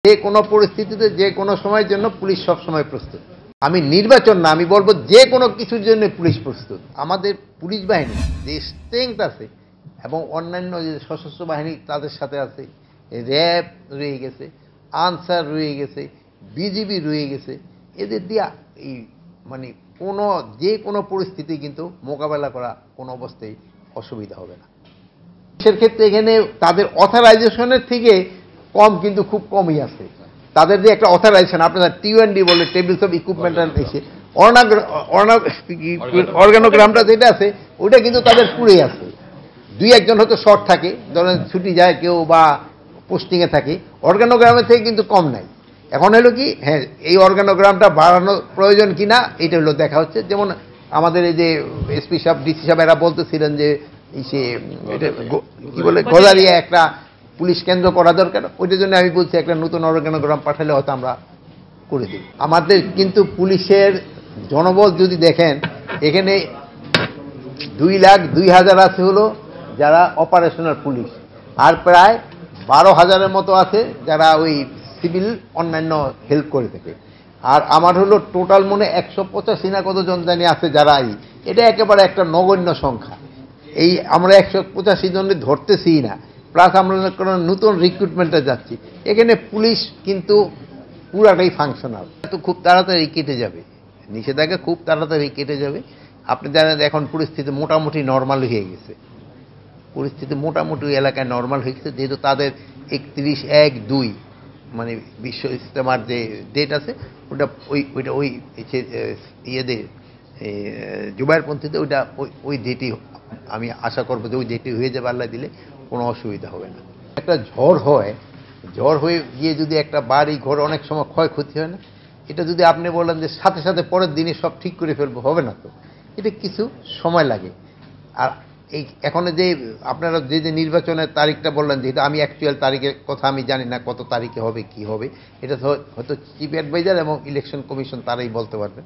যে কোনো পরিস্থিতিতে যে কোনো সময়ের জন্য পুলিশ সব সময় প্রস্তুত। আমি নির্বাচন না, আমি বলবো যে কোনো কিছুর জন্য পুলিশ প্রস্তুত। আমাদের পুলিশ বাহিনী যে স্ট্রেংথ আছে এবং অন্যান্য যে সশস্ত্র বাহিনী তাদের সাথে আছে, র্যাব রয়ে গেছে, আনসার রয়ে গেছে, বিজিবি রয়ে গেছে, এদের দিয়ে এই মানে যে কোনো পরিস্থিতি কিন্তু মোকাবেলা করা কোনো অবস্থায় অসুবিধা হবে না। সেক্ষেত্রে এখানে তাদের অথরাইজেশনের থেকে কম কিন্তু খুব কমই আছে। তাদের যে একটা অথরাইজেশন আপনার টিউএনডি বলে টেবিলস অফ ইকুইপমেন্ট এসে অর্গানোগ্রামটা যেটা আছে ওইটা কিন্তু তাদের পুরেই আছে। দুই একজন হয়তো শর্ট থাকে, ধরেন ছুটি যায় কেউ বা পোস্টিংয়ে থাকে, অর্গানোগ্রামের থেকে কিন্তু কম নাই। এখন হলো কি, হ্যাঁ এই অর্গানোগ্রামটা বাড়ানো প্রয়োজন কিনা এটা হলো দেখা হচ্ছে। যেমন আমাদের এই যে এসপি সাহেব, ডিসি সাহেব এরা বলতেছিলেন যে সে কি বলে গজারিয়া একটা পুলিশ কেন্দ্র করা দরকার, ওইটার জন্য আমি বলছি একটা নতুন অর্গানোগ্রাম পাঠালে হয়তো আমরা করে দিই। আমাদের কিন্তু পুলিশের জনবল যদি দেখেন, এখানে 2,02,000 আছে হলো যারা অপারেশনাল পুলিশ, আর প্রায় 12,000-এর মতো আছে যারা ওই সিভিল অন্যান্য হেল্প করে থাকে। আর আমার হলো টোটাল মনে 185 না কতজন জানি আছে যারা এটা একেবারে একটা নগণ্য সংখ্যা। এই আমরা 185 জনের ধরতেছি না, প্লাস আমরা কোনো নতুন রিক্রুটমেন্টে যাচ্ছি। এখানে পুলিশ কিন্তু পুরাটাই ফাংশনাল, তো খুব তাড়াতাড়ি কেটে যাবে, নিষেধাজ্ঞা খুব তাড়াতাড়ি কেটে যাবে। আপনি জানেন এখন পরিস্থিতি মোটামুটি নর্মাল হয়ে গেছে, পরিস্থিতি মোটামুটি এলাকায় নর্মাল হয়ে গেছে, যেহেতু তাদের 31/1/2 মানে বিশ্ব ইজতেমার যে ডেট আছে ওটা ওই ইয়েদের জুবাইরপন্থীতে ওইটা ওই ডেটই আমি আশা করবো যে ওই ডেটই হয়ে যাবে। আল্লাহ দিলে কোনো অসুবিধা হবে না। একটা ঝড় হয়, ঝড় হয়ে গিয়ে যদি একটা বাড়ি ঘর অনেক সময় ক্ষয়ক্ষতি হয় না, এটা যদি আপনি বলেন যে সাথে সাথে পরের দিনে সব ঠিক করে ফেলবো, হবে না তো, এটা কিছু সময় লাগে। আর এই এখন যে আপনারা যে নির্বাচনের তারিখটা বললেন, যেহেতু আমি অ্যাকচুয়াল তারিখের কথা আমি জানি না কত তারিখে হবে কি হবে, এটা হয়তো চিফ অ্যাডভাইজার এবং ইলেকশন কমিশন তারাই বলতে পারবে।